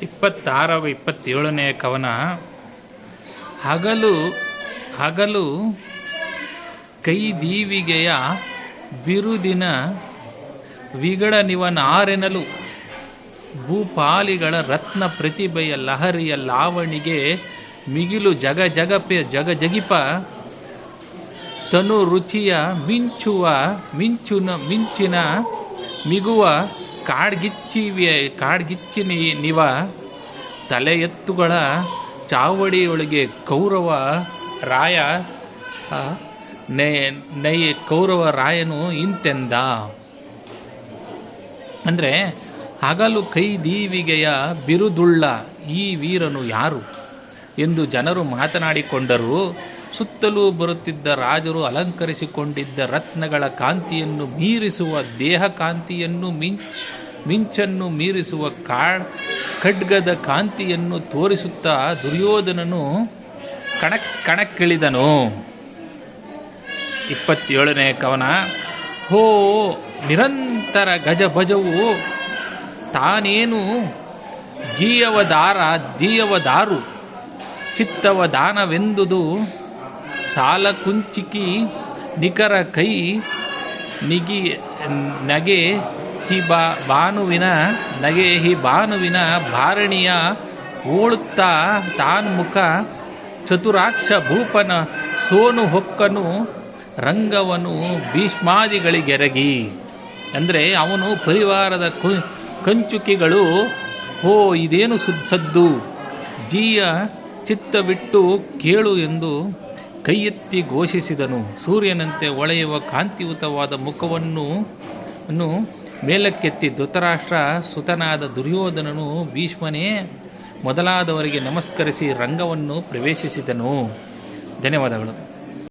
27ನೇ ಕವನ. ಹಗಲು ಕೈದೀವಿಗೆಯ ಬಿರುದಿನ ವಿಗಡನಿವನಾರೆನಲು ಭೂಪಾಲಿಗಳ ರತ್ನ ಪ್ರತಿಭೆಯ ಲಹರಿಯ ಲಾವಣಿಗೆ ಮಿಗಿಲು ಜಗಜಿಪ ತನು ರುಚಿಯ ಮಿಂಚಿನ ಮಿಗುವ ಕಾಡ್ಗಿಚ್ಚಿನಿವ ತಲೆ ಎತ್ತುಗಳ ಚಾವಡಿಯೊಳಗೆ ಕೌರವ ರಾಯನು ಇಂತೆಂದ. ಅಂದರೆ ಹಗಲು ಕೈದೀವಿಗೆಯ ಬಿರುದುಳ್ಳ ಈ ವೀರನು ಯಾರು ಎಂದು ಜನರು ಮಾತನಾಡಿಕೊಂಡರು. ಸುತ್ತಲೂ ಬರುತ್ತಿದ್ದ ರಾಜರು ಅಲಂಕರಿಸಿಕೊಂಡಿದ್ದ ರತ್ನಗಳ ಕಾಂತಿಯನ್ನು ಮೀರಿಸುವ ದೇಹ ಕಾಂತಿಯನ್ನು ಮಿಂಚನ್ನು ಮೀರಿಸುವ ಖಡ್ಗದ ಕಾಂತಿಯನ್ನು ತೋರಿಸುತ್ತಾ ದುರ್ಯೋಧನನು ಕಣಕ್ಕಿಳಿದನು. 27ನೇ ಕವನ. ಹೋ ನಿರಂತರ ಗಜಭಜವು ತಾನೇನು ಜೀಯವದಾರು ಚಿತ್ತವದಾನವೆಂದುದು ಸಾಲ ಕುಂಚಿಕಿ ನಿಖರ ಕೈ ನಗೆ ಹಿ ಭಾನುವಿನ ಭಾರಣಿಯ ಓಳುತ್ತಾ ತಾನ್ಮುಖ ಚತುರಾಕ್ಷ ಭೂಪನ ಸೋನು ಹೊಕ್ಕನು ರಂಗವನು ಭೀಷ್ಮಾದಿಗಳಿಗೆರಗಿ. ಅಂದರೆ ಅವನು ಪರಿವಾರದ ಕಂಚುಕಿಗಳು ಹೋ ಇದೇನು ಸದ್ದು ಜೀಯ ಚಿತ್ತವಿಟ್ಟು ಕೇಳು ಎಂದು ಕೈಯೆತ್ತಿ ಘೋಷಿಸಿದನು. ಸೂರ್ಯನಂತೆ ಹೊಳೆಯುವ ಕಾಂತಿಯುತವಾದ ಮುಖವನ್ನು ಮೇಲಕ್ಕೆತ್ತಿ ಧೃತರಾಷ್ಟ್ರ ಸುತನಾದ ದುರ್ಯೋಧನನು ಭೀಷ್ಮನೇ ಮೊದಲಾದವರಿಗೆ ನಮಸ್ಕರಿಸಿ ರಂಗವನ್ನು ಪ್ರವೇಶಿಸಿದನು. ಧನ್ಯವಾದಗಳು.